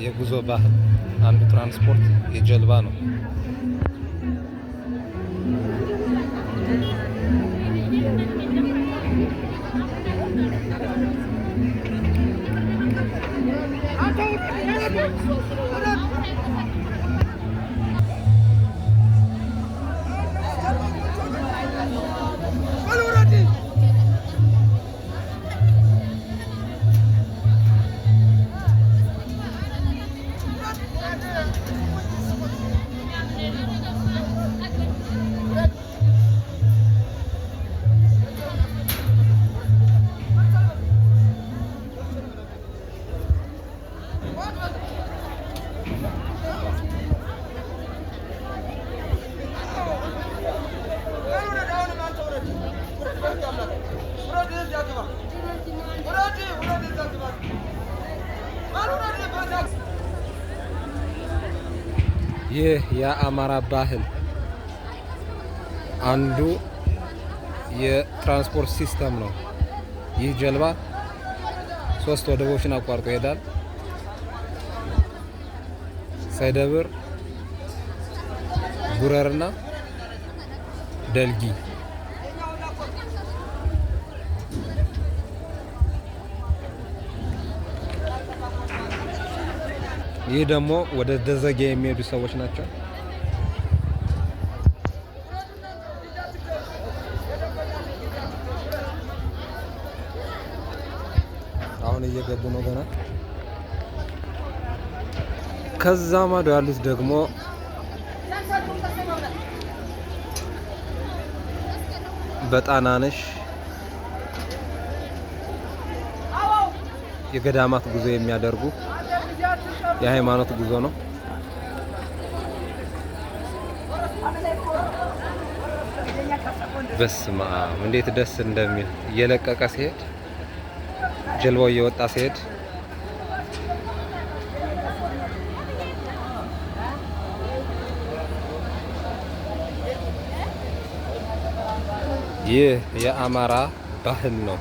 የጉዞ ባህል አንዱ ትራንስፖርት የጀልባ ነው። ይህ የአማራ ባህል አንዱ የትራንስፖርት ሲስተም ነው። ይህ ጀልባ 3 ወደቦችን አቋርጦ ይሄዳል። ሳይደብር፣ ጉረርና ደልጊ። ይህ ደግሞ ወደ ደዘጌ የሚሄዱ ሰዎች ናቸው። አሁን እየገቡ ነው ገና። ከዛ ማዶ ያሉት ደግሞ በጣናነሽ የገዳማት ጉዞ የሚያደርጉ የሃይማኖት ጉዞ ነው። በስመ አብ እንዴት ደስ እንደሚል እየለቀቀ ሲሄድ፣ ጀልባው እየወጣ ሲሄድ ይህ የአማራ ባህል ነው።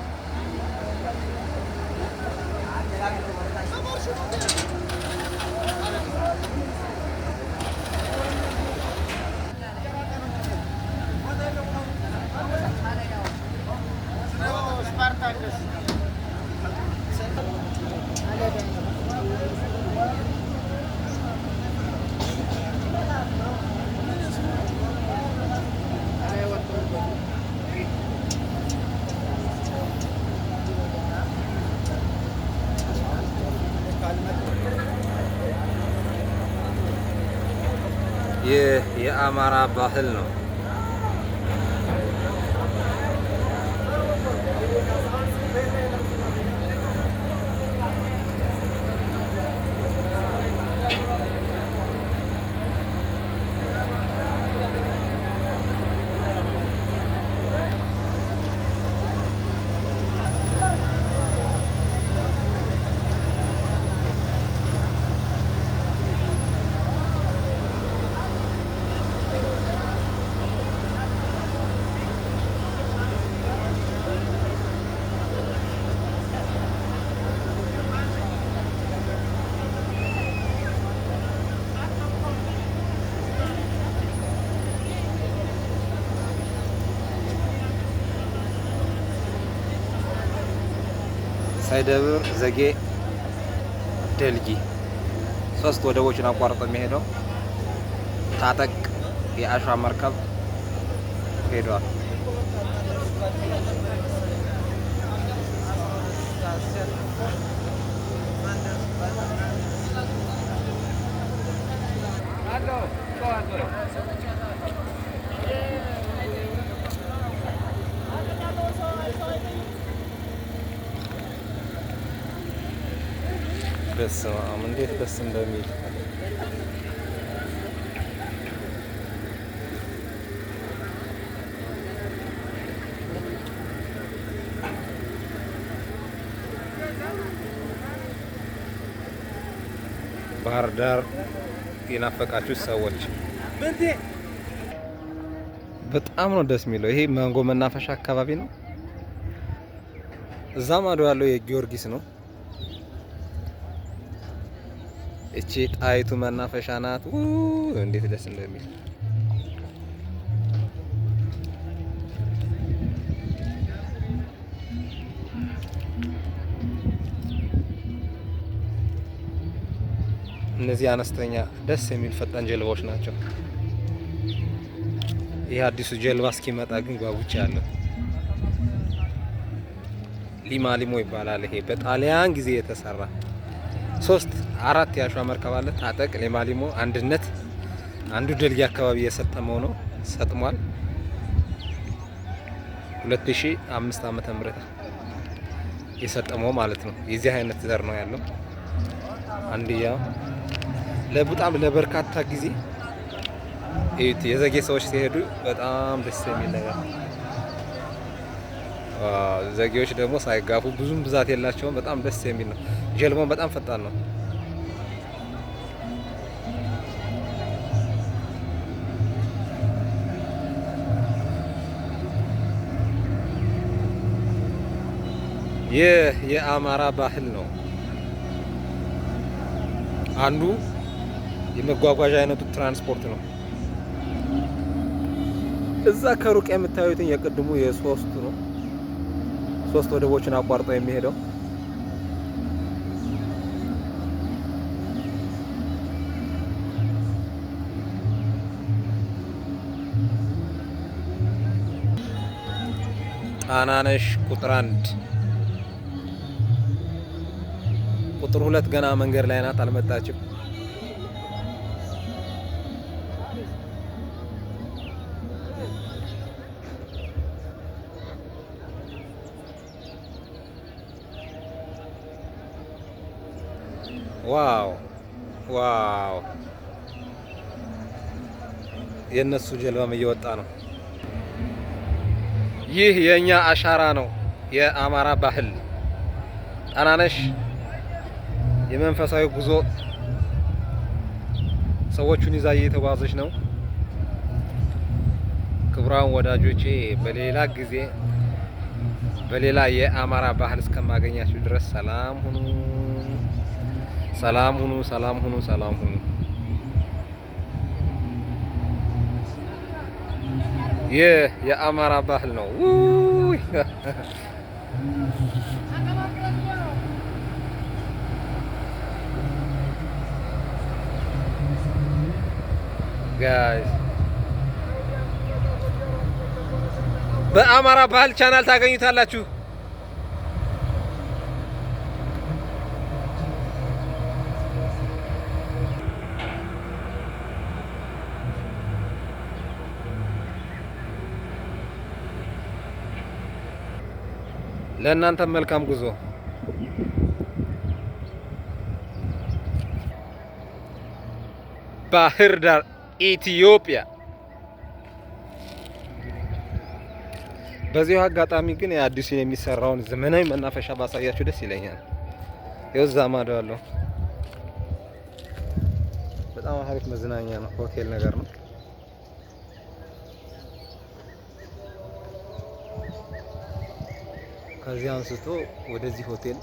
ይህ የአማራ ባህል ነው። ሳይደብር፣ ዘጌ፣ ደልጊ 3 ወደቦችን አቋርጦ የሚሄደው ታጠቅ የአሸዋ መርከብ ሄዷል። በስመ አብ እንዴት ደስ እንደሚል ባህር ዳር የናፈቃችሁ ሰዎች በጣም ነው ደስ የሚለው። ይሄ ማንጎ መናፈሻ አካባቢ ነው። እዛ ማዶ ያለው የጊዮርጊስ ነው። እቺ ጣይቱ መናፈሻ ናት። እንዴት ደስ እንደሚል እነዚህ አነስተኛ ደስ የሚል ፈጣን ጀልባዎች ናቸው። ይህ አዲሱ ጀልባ እስኪመጣ ግን ጓጉቻ ያለው ሊማ ሊሞ ይባላል። ይሄ በጣሊያን ጊዜ የተሰራ 3-4 ያሸዋ መርከብ አለ። ታጠቅ፣ ሊማ ሊሞ፣ አንድነት አንዱ ደልጊ አካባቢ የሰጠመው ነው። ሰጥሟል። 2005 ዓመተ ምህረት የሰጠመው ማለት ነው። የዚህ አይነት ዘር ነው ያለው። አንድያ ለበጣም ለበርካታ ጊዜ የዘጌ ሰዎች ሲሄዱ በጣም ደስ የሚል ነገር። ዘጌዎች ደግሞ ሳይጋፉ ብዙም ብዛት የላቸውም። በጣም ደስ የሚል ነው። ጀልባው በጣም ፈጣን ነው። ይህ የአማራ ባህል ነው። አንዱ የመጓጓዣ አይነቱ ትራንስፖርት ነው። እዛ ከሩቅ የምታዩትን የቅድሙ የሶስቱ ነው። 3 ወደቦችን አቋርጦ የሚሄደው ጣናነሽ ቁጥር 1 ቁጥር 2 ገና መንገድ ላይ ናት፣ አልመጣችም። ዋው ዋው! የነሱ ጀልባም እየወጣ ነው። ይህ የኛ አሻራ ነው፣ የአማራ ባህል። ጣናነሽ የመንፈሳዊ ጉዞ ሰዎቹን ይዛ እየተጓዘች ነው። ክቡራን ወዳጆቼ በሌላ ጊዜ በሌላ የአማራ ባህል እስከማገኛችሁ ድረስ ሰላም ሁኑ፣ ሰላም ሁኑ፣ ሰላም ሁኑ፣ ሰላም ሁኑ። ይህ የአማራ ባህል ነው። ጋይስ በአማራ ባህል ቻናል ታገኙታላችሁ። ለእናንተ መልካም ጉዞ። ባህር ዳር ኢትዮጵያ። በዚሁ አጋጣሚ ግን የአዲሱ የሚሰራውን ዘመናዊ መናፈሻ ባሳያችሁ ደስ ይለኛል። ይኸው እዛ ማዶ ያለው በጣም አሪፍ መዝናኛ ነው፣ ሆቴል ነገር ነው። ከዚህ አንስቶ ወደዚህ ሆቴል